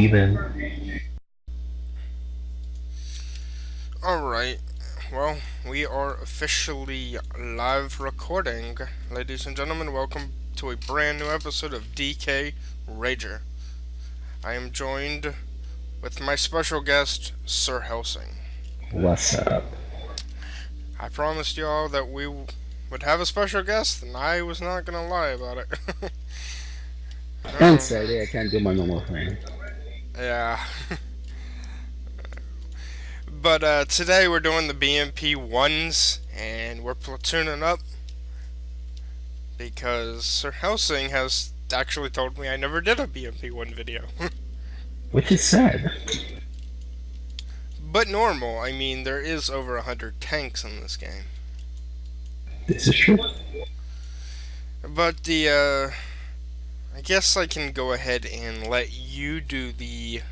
Even. Alright, well, we are officially live recording. Ladies and gentlemen, welcome to a brand new episode of DKRager. I am joined with my special guest, Sir Helsing. What's up? I promised y'all that we would have a special guest, and I was not gonna lie about it. I'm Oh, sorry, I can't do my normal thing. yeah. But today we're doing the BMP-1s, and we're platooning up because Sir Helsing has actually told me I never did a BMP-1 video. Which is sad. But normal, I mean, there is over 100 tanks in this game. This is true. But I guess I can go ahead and let you do the,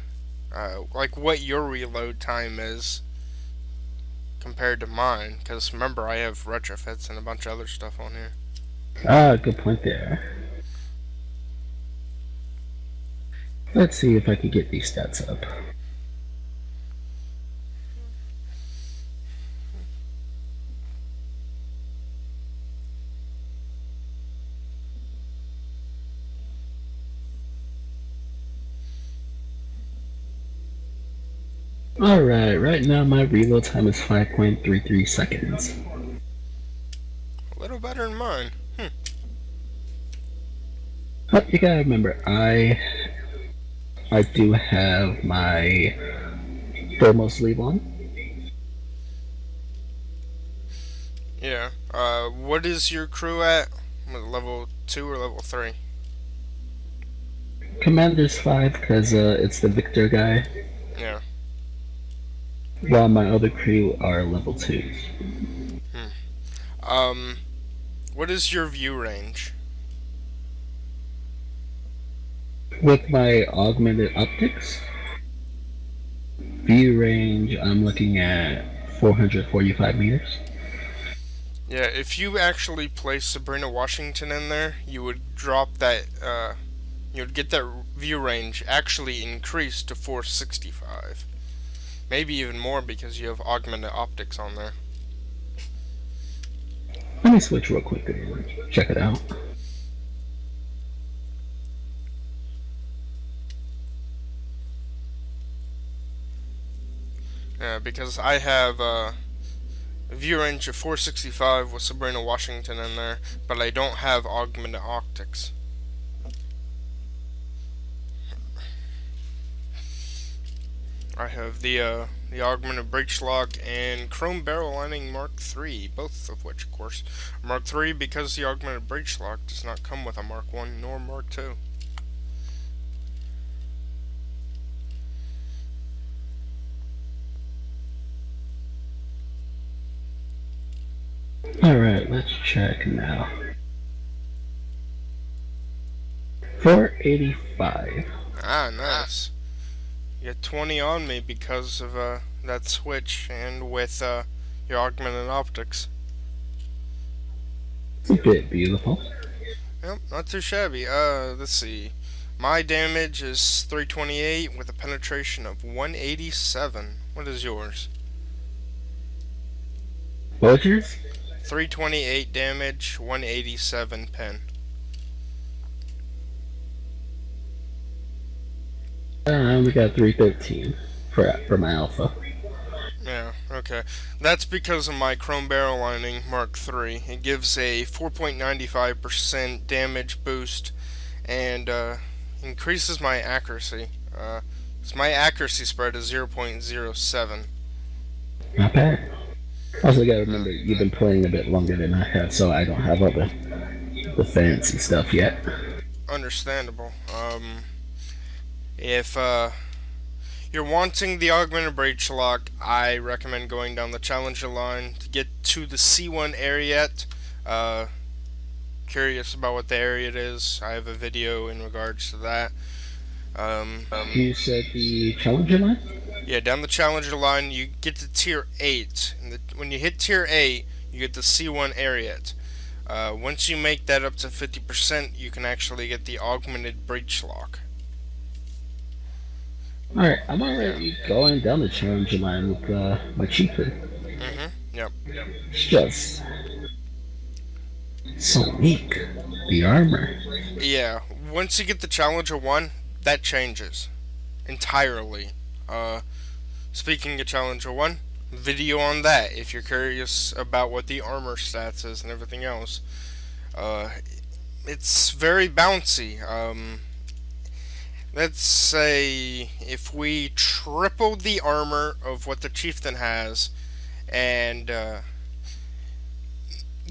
like what your reload time is compared to mine. Because remember, I have retrofits and a bunch of other stuff on here. Good point there. Let's see if I can get these stats up. Alright, right now my reload time is 5.33 seconds. A little better than mine. But you gotta remember, I do have my thermal sleeve on. Yeah. What is your crew at? Level 2 or level 3? Commander's 5 because it's the Victor guy. Yeah. While my other crew are level 2s. What is your view range? With my augmented optics, view range, I'm looking at 445 meters. Yeah, if you actually place Sabrina Washington in there, you would drop that, you would get that view range actually increased to 465. Maybe even more because you have augmented optics on there. Let me switch real quick and check it out. Yeah, because I have a view range of 465 with Sabrina Washington in there, but I don't have augmented optics. I have the augmented breech lock and chrome barrel lining Mark III, both of which, of course, Mark III because the augmented breech lock does not come with a Mark I nor Mark II. Alright, let's check now. 485. Ah, nice. You get 20 on me because of that switch and with your augmented optics. It's a bit beautiful. Yep, not too shabby. Let's see. My damage is 328 with a penetration of 187. What is yours? What was yours? 328 damage, 187 pen. I only got 313 for my alpha. Yeah, okay. That's because of my chrome barrel lining Mark III. It gives a 4.95% damage boost and increases my accuracy. So my accuracy spread is 0.07. Not bad. Also, gotta remember, you've been playing a bit longer than I have, so I don't have all the fancy stuff yet. Understandable. If you're wanting the augmented breech lock, I recommend going down the Challenger line to get to the C1 Ariete. Curious about what the Ariete is? I have a video in regards to that. You said the Challenger line? Yeah, down the Challenger line, you get to Tier 8. And when you hit Tier 8, you get the C1 Ariete. Once you make that up to 50%, you can actually get the augmented breech lock. Alright, I'm Yeah. already going down the challenger line with my chieftain. Yep. It's just so weak. The armor. Yeah. Once you get the Challenger 1, that changes entirely. Uh, Speaking of Challenger 1, video on that if you're curious about what the armor stats is and everything else. Uh, it's very bouncy. Let's say if we tripled the armor of what the chieftain has and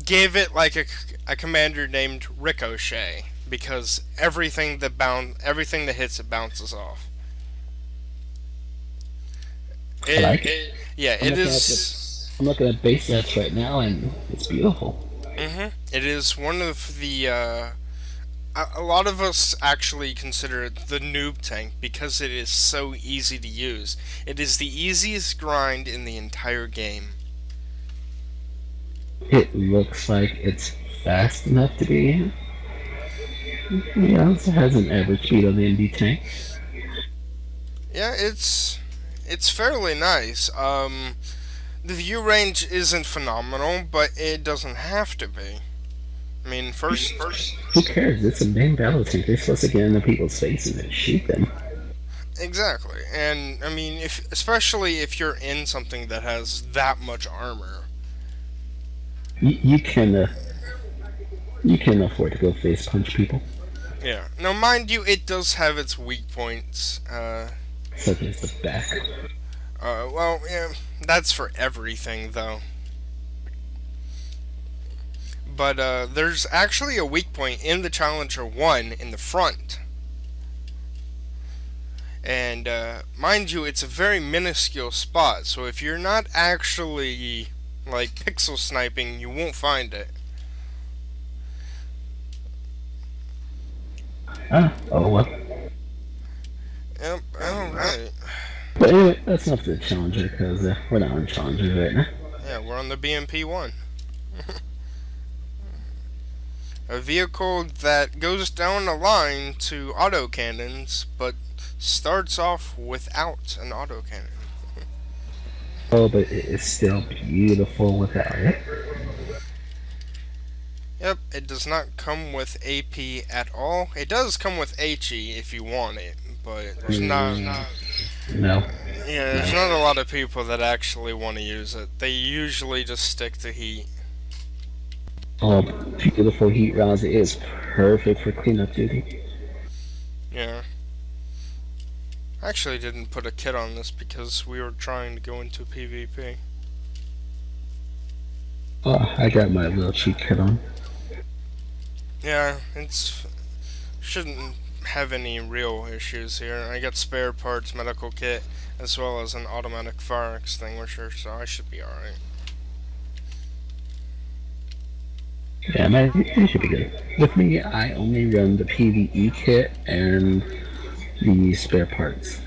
gave it like a commander named Ricochet, because everything that hits it bounces off. I like it. It yeah, I'm it looking at is. the I'm looking at base stats right now, and it's beautiful. It is one of the. A lot of us actually consider it the noob tank because it is so easy to use. It is the easiest grind in the entire game. It looks like it's fast enough to be. Yeah, it has an average speed on the ND tank. Yeah, it's fairly nice. The view range isn't phenomenal, but it doesn't have to be. I mean, first, Who cares? It's a main battle tank. They're supposed to get into people's faces and shoot them. exactly, and I mean, if especially if you're in something that has that much armor. You can you can afford to go face punch people, Yeah. Now, mind you, it does have its weak points. such as the back. Well, yeah, that's for everything, though. But there's actually a weak point in the Challenger 1 in the front. And mind you, it's a very minuscule spot, so if you're not actually like pixel sniping, you won't find it. Oh well. Yep, alright. But anyway, that's enough for the challenger because we're not on challenger right now. Yeah, we're on the BMP-1. A vehicle that goes down a line to autocannons, but starts off without an autocannon. Oh, but it is still beautiful without it. Yep, it does not come with AP at all. It does come with HE if you want it, but there's not. No. Yeah, there's not a lot of people that actually want to use it. They usually just stick to heat. Oh, beautiful heat rounds. It is perfect for cleanup duty. Yeah. I actually didn't put a kit on this because we were trying to go into PvP. Oh, I got my little cheat kit on. Yeah, it's shouldn't have any real issues here. I got spare parts, medical kit, as well as an automatic fire extinguisher, so I should be alright. Yeah, man, it should be good. With me, I only run the PvE kit and the spare parts.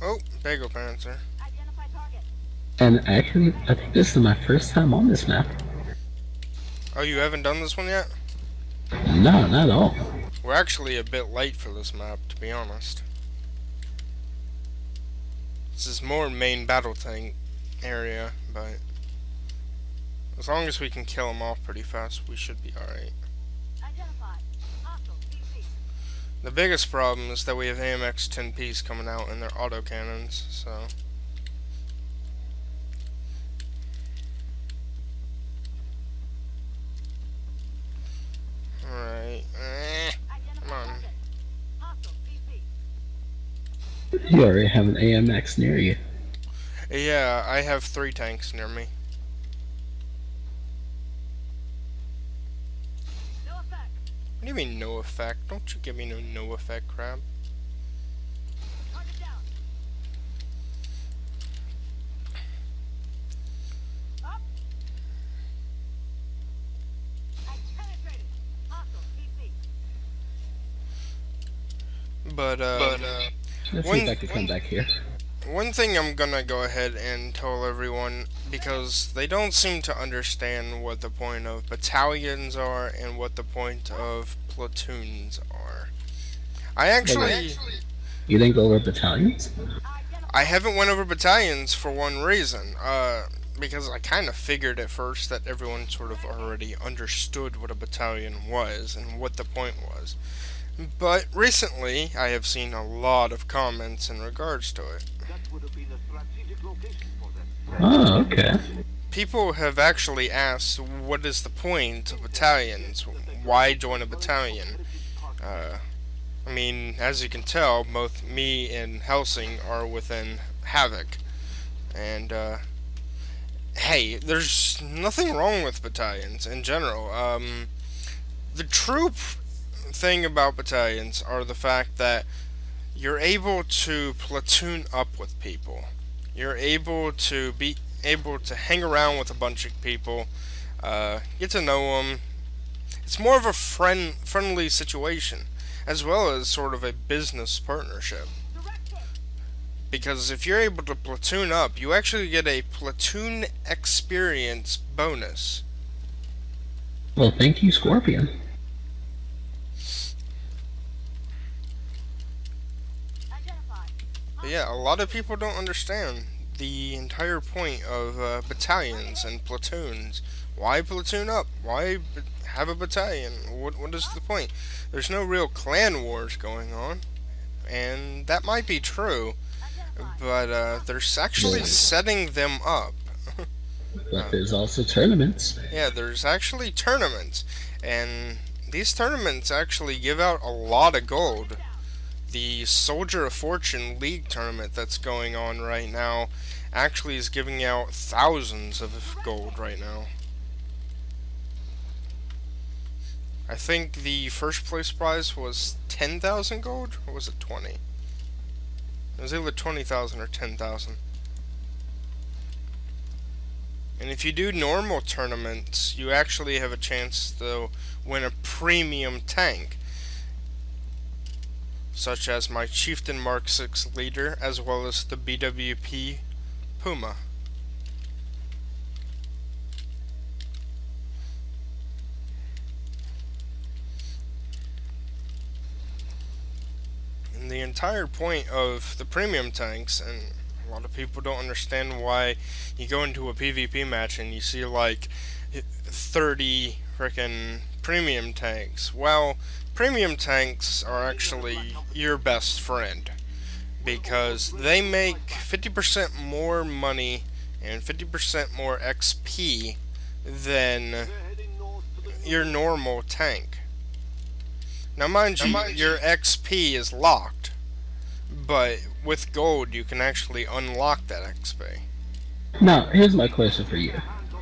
Oh, Bagel Panzer. And actually, I think this is my first time on this map. Oh, you haven't done this one yet? No, not at all. We're actually a bit late for this map, to be honest. This is more main battle tank area, but as long as we can kill them off pretty fast, we should be alright. The biggest problem is that we have AMX 10Ps coming out and their autocannons, so. Alright. Come on. You already have an AMX near you. Yeah, I have 3 tanks near me. What do you mean no effect? Don't you give me no effect crap. But Let's see if I can come back here. one thing I'm gonna go ahead and tell everyone, because they don't seem to understand what the point of battalions are and what the point of platoons are. I Wait, actually, you didn't go over battalions? I haven't went over battalions for one reason. Because I kind of figured at first that everyone sort of already understood what a battalion was and what the point was. But recently, I have seen a lot of comments in regards to it. Oh, okay. People have actually asked, what is the point of battalions? Why join a battalion? Uh, I mean, as you can tell, both me and Helsing are within Havoc. And, hey, there's nothing wrong with battalions in general. The true thing about battalions are the fact that you're able to platoon up with people. You're able to hang around with a bunch of people, get to know them. It's more of a friendly situation, as well as sort of a business partnership. Because if you're able to platoon up, you actually get a platoon experience bonus. Well, thank you, Scorpion. But yeah, a lot of people don't understand the entire point of battalions and platoons. Why platoon up? Why have a battalion? What is the point? There's no real clan wars going on, and that might be true, but they're actually Yeah. setting them up. But there's also tournaments. Yeah, there's actually tournaments, and these tournaments actually give out a lot of gold. The Soldier of Fortune League tournament that's going on right now actually is giving out thousands of gold right now. I think the first place prize was 10,000 gold, or was it 20? It was either 20,000 or 10,000. And if you do normal tournaments, you actually have a chance to win a premium tank, such as my Chieftain Mark 6 leader, as well as the BWP Puma. And the entire point of the premium tanks, and a lot of people don't understand why you go into a PvP match and you see like 30 frickin' premium tanks. Well, premium tanks are actually your best friend, because they make 50% more money and 50% more XP than your normal tank. Now, mind you, your XP is locked, but with gold you can actually unlock that XP. Now, here's my question for you,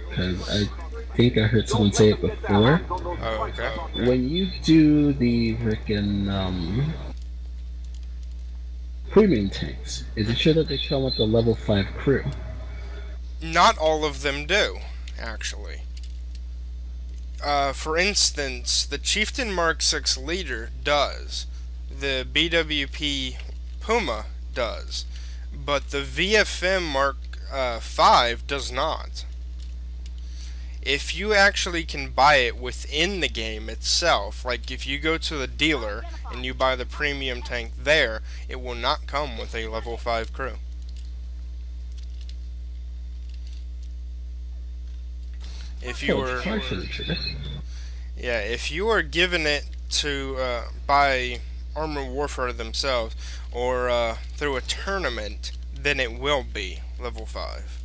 because I think I heard someone say it before. Oh, okay. When you do the frickin' premium tanks, is it sure that they come with the level 5 crew? Not all of them do, actually. For instance, the Chieftain Mark 6 leader does. The BWP Puma does. But the VFM Mark 5 does not. If you actually can buy it within the game itself, like if you go to the dealer and you buy the premium tank there, it will not come with a level 5 crew. If you were, yeah, if you are given it to by Armor Warfare themselves or through a tournament, then it will be level 5.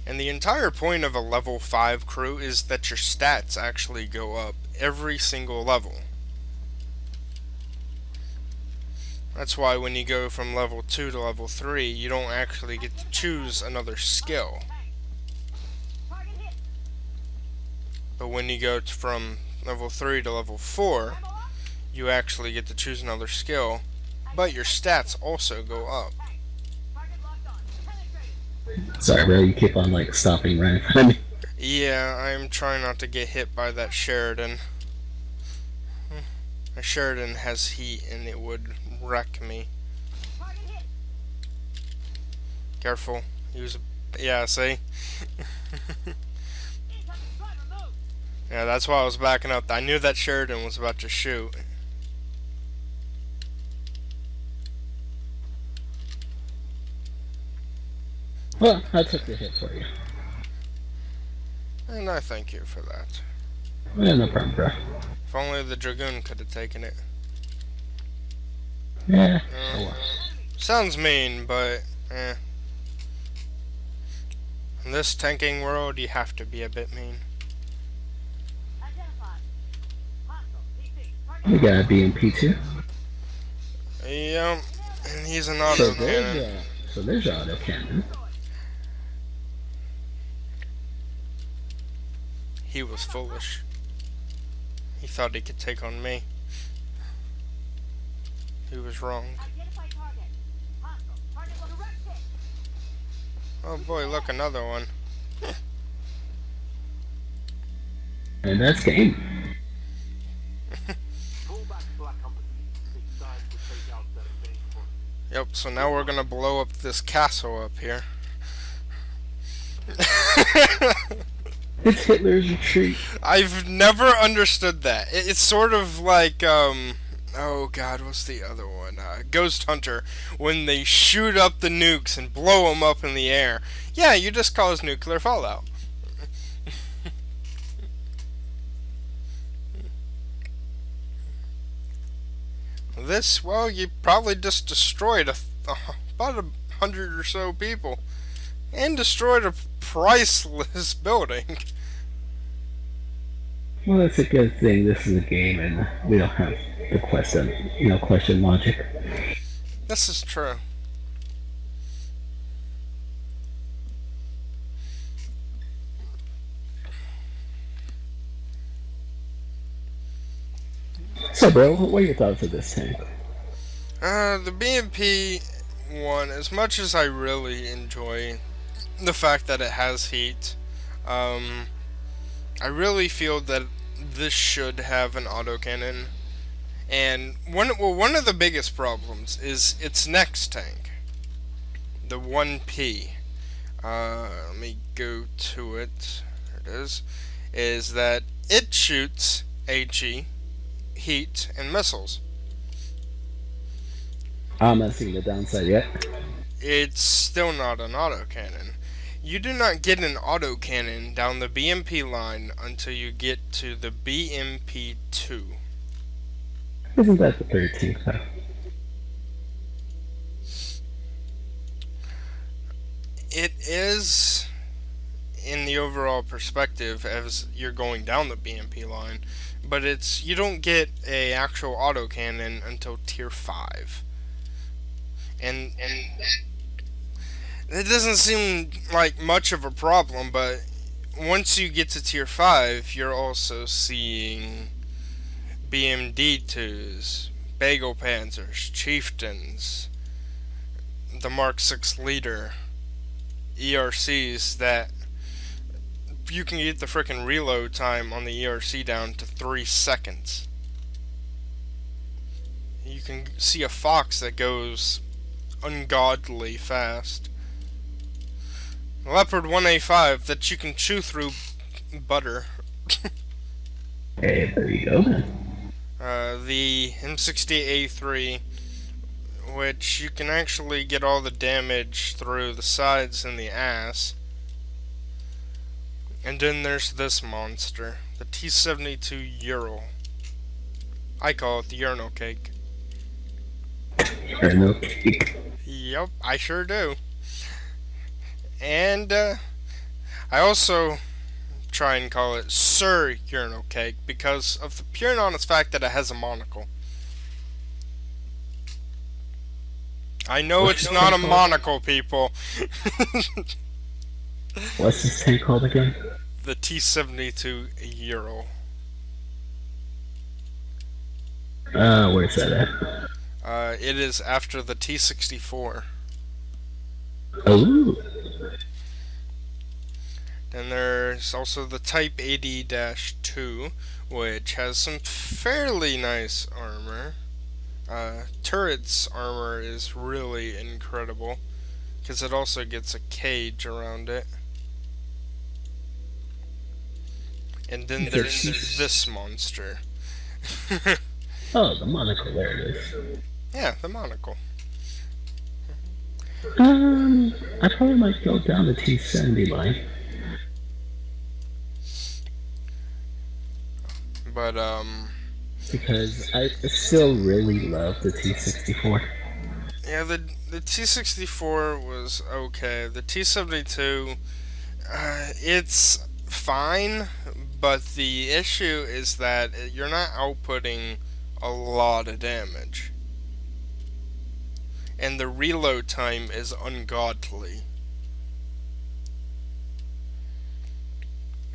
And the entire point of a level 5 crew is that your stats actually go up every single level. That's why when you go from level 2 to level 3, you don't actually get to choose another skill. But when you go from level 3 to level 4, you actually get to choose another skill, but your stats also go up. Sorry, bro, you keep on like stopping right in front of me. Yeah, I'm trying not to get hit by that Sheridan. A Sheridan has heat and it would wreck me. Careful. He was. Yeah, see? Yeah, that's why I was backing up. I knew that Sheridan was about to shoot. Well, I took the hit for you. And I thank you for that. Yeah, no problem, bro. If only the Dragoon could have taken it. Yeah. Oh well. Sounds mean, but in this tanking world, you have to be a bit mean. We got a BMP-2. Yep, and he's an So autocannon. there's your autocannon. He was foolish. He thought he could take on me. He was wrong. Oh boy, look, another one. And that's game. Yep, so now we're gonna blow up this castle up here. It's Hitler's retreat. I've never understood that. It's sort of like, oh god, what's the other one? Ghost Hunter, when they shoot up the nukes and blow them up in the air. Yeah, you just cause nuclear fallout. This, well, you probably just destroyed about 100 or so people. And destroyed a priceless building. Well, that's a good thing. This is a game, and we don't have the question logic. This is true. So, bro, what are your thoughts of this tank? The BMP-1, as much as I really enjoy the fact that it has heat, I really feel that this should have an autocannon. And one of the biggest problems is its next tank, the 1P. Let me go to it. There it is that it shoots HE, heat, and missiles. I'm not seeing the downside yet. It's still not an autocannon. You do not get an autocannon down the BMP line until you get to the BMP-2. Isn't that the third tank, though? It is, in the overall perspective, as you're going down the BMP line, but you don't get a actual autocannon until tier 5. And it doesn't seem like much of a problem, but once you get to tier 5, you're also seeing BMD2s, Bagel Panzers, Chieftains, the Mark 6 Leader, ERCs that you can get the frickin' reload time on the ERC down to 3 seconds. You can see a Fox that goes ungodly fast. Leopard 1A5 that you can chew through butter. Hey, there you go, then. The M60A3, which you can actually get all the damage through the sides and the ass. And then there's this monster, the T-72 Ural. I call it the urinal cake. Urinal cake. Yep, I sure do. And I also try and call it Sir Urinal Cake because of the pure and honest fact that it has a monocle. I know it's not a monocle, people. What's this tank called again? The T-72 Ural. Where's that at? It is after the T-64. Oh. Then there's also the Type 80-2. 2, which has some fairly nice armor. Turret's armor is really incredible, because it also gets a cage around it. And then there's this monster. Oh, the monocle, there it is. Yeah, the monocle. I probably might go down the T70 line. But, Because I still really love the T64. yeah, the T64 was okay. The T72, it's fine, but the issue is that you're not outputting a lot of damage. And the reload time is ungodly.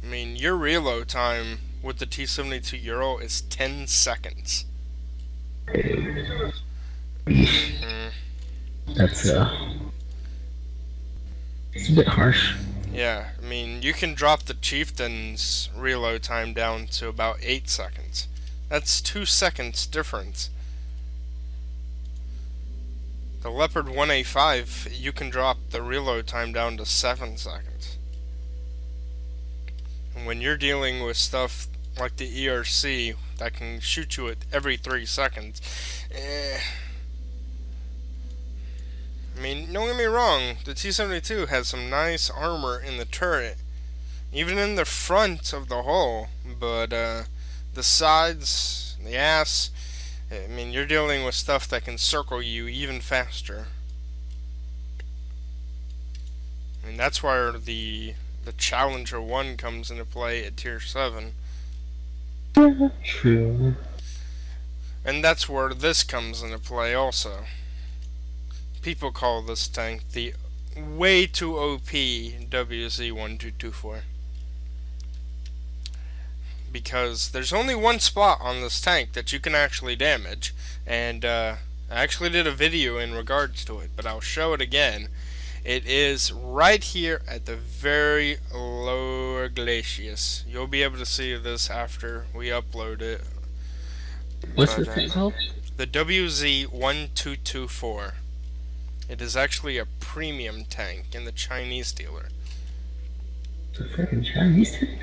I mean, your reload time with the T72 Euro is 10 seconds. That's it's a bit harsh. Yeah, I mean, you can drop the Chieftain's reload time down to about 8 seconds. That's 2 seconds difference. The Leopard 1A5, you can drop the reload time down to 7 seconds. And when you're dealing with stuff like the ERC that can shoot you at every 3 seconds, I mean, don't get me wrong, the T-72 has some nice armor in the turret, even in the front of the hull, but the sides, the ass, I mean, you're dealing with stuff that can circle you even faster. I mean, that's where the Challenger 1 comes into play at Tier 7. True. And that's where this comes into play also. People call this tank the way too OP WZ-1224. Because there's only one spot on this tank that you can actually damage, and I actually did a video in regards to it, but I'll show it again. It is right here at the very lower glacis. You'll be able to see this after we upload it. What's this thing called? The WZ-1224. It is actually a premium tank in the Chinese dealer. The freaking Chinese tank?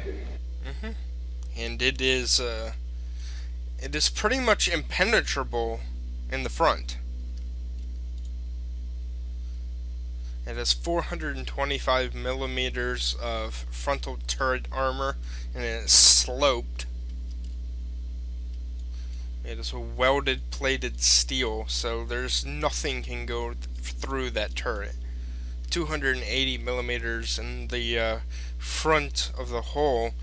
And it is pretty much impenetrable in the front. It has 425 millimeters of frontal turret armor, and it is sloped. It is a welded plated steel, so there's nothing can go through that turret. 280 millimeters in the front of the hull,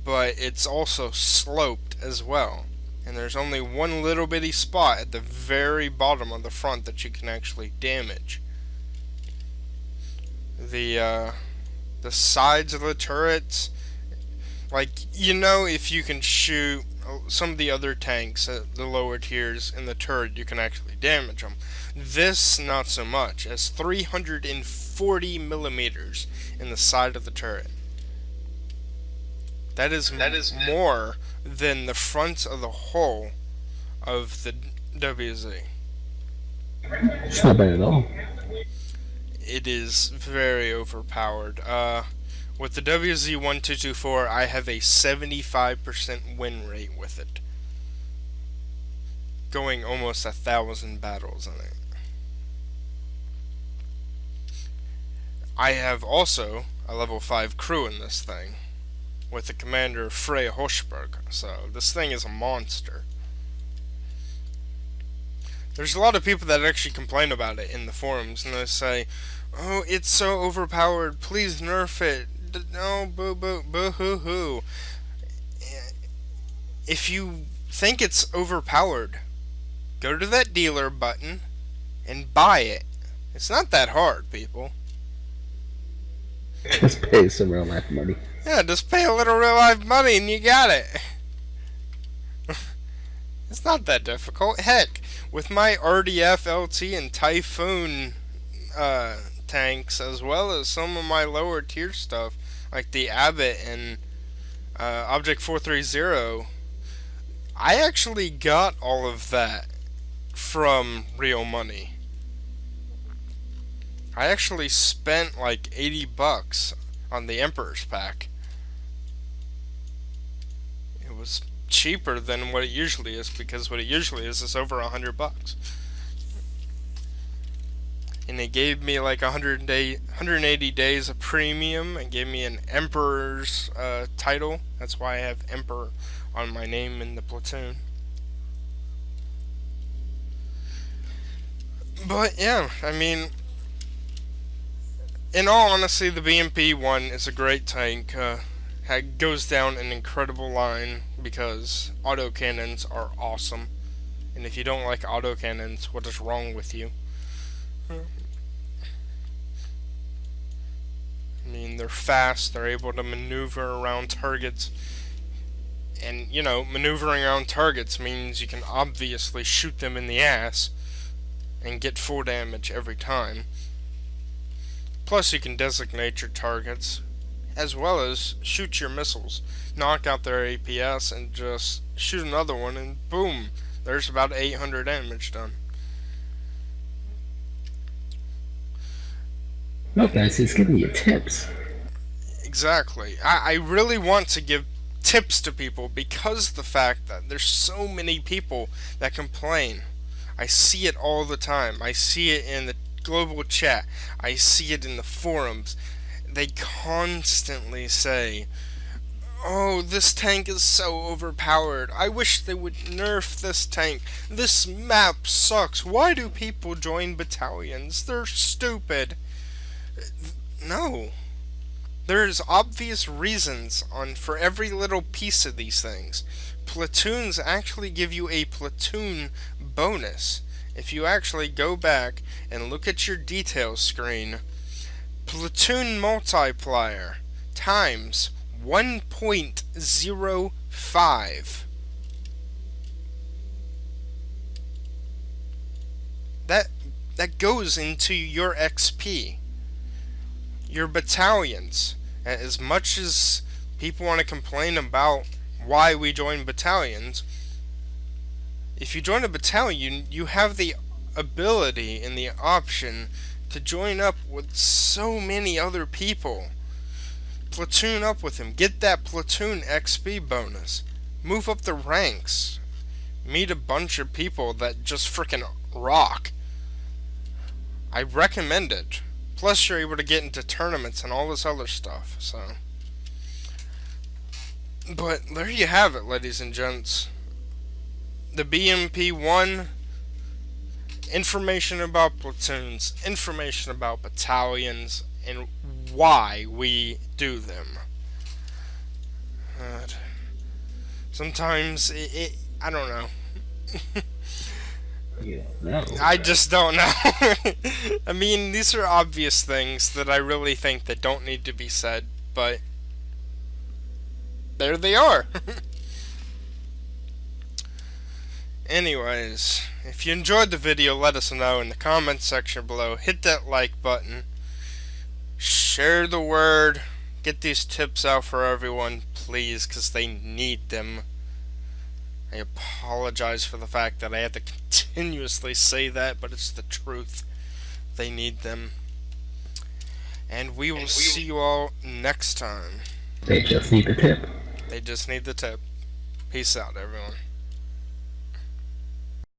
but it's also sloped as well. And there's only one little bitty spot at the very bottom of the front that you can actually damage. The sides of the turrets, like, you know, if you can shoot some of the other tanks at the lower tiers in the turret, you can actually damage them. This, not so much, as 340 millimeters in the side of the turret. That is more than the front of the hull of the WZ. It's not bad at all. It is very overpowered. With the WZ-1224, I have a 75% win rate with it. Going almost 1,000 battles on it. I have also a level 5 crew in this thing, with the commander Frey Hochberg, so this thing is a monster. There's a lot of people that actually complain about it in the forums, and they say, "Oh, it's so overpowered, please nerf it. No, boo boo, boo hoo hoo." If you think it's overpowered, go to that dealer button and buy it. It's not that hard, people. Just pay some real life money. Yeah, just pay a little real life money and you got it. It's not that difficult. Heck, with my RDF, LT, and Typhoon tanks, as well as some of my lower tier stuff, like the Abbott and Object 430, I actually got all of that from real money. I actually spent like 80 bucks on the Emperor's pack. It was cheaper than what it usually is, because what it usually is over 100 bucks. And it gave me like 180 days of premium, and gave me an Emperor's title. That's why I have Emperor on my name in the platoon. But yeah, I mean, in all honesty, the BMP-1 is a great tank. Goes down an incredible line because autocannons are awesome. And if you don't like autocannons, what is wrong with you? I mean, they're fast, they're able to maneuver around targets. And, you know, maneuvering around targets means you can obviously shoot them in the ass and get full damage every time. Plus, you can designate your targets, as well as shoot your missiles. Knock out their APS and just shoot another one, and boom, there's about 800 damage done. No, guys, he's giving you tips. Exactly. I really want to give tips to people because of the fact that there's so many people that complain. I see it all the time. I see it in the global chat. I see it in the forums. They constantly say, "Oh, this tank is so overpowered. I wish they would nerf this tank. This map sucks. Why do people join battalions? They're stupid." No. There's obvious reasons for every little piece of these things. Platoons actually give you a platoon bonus. If you actually go back and look at your details screen, platoon multiplier times 1.05. That goes into your XP. Your battalions. As much as people want to complain about why we join battalions, if you join a battalion, you have the ability and the option to join up with so many other people. Platoon up with them. Get that platoon XP bonus. Move up the ranks. Meet a bunch of people that just freaking rock. I recommend it. Plus, you're able to get into tournaments and all this other stuff, so. But there you have it, ladies and gents. The BMP-1, information about platoons, information about battalions, and why we do them. Sometimes I don't know. You don't know. I just don't know. I mean, these are obvious things that I really think that don't need to be said, but there they are. Anyways, if you enjoyed the video, let us know in the comments section below. Hit that like button. Share the word. Get these tips out for everyone, please, because they need them. I apologize for the fact that I have to continuously say that, but it's the truth. They need them. And we will see you all next time. They just need the tip. They just need the tip. Peace out, everyone.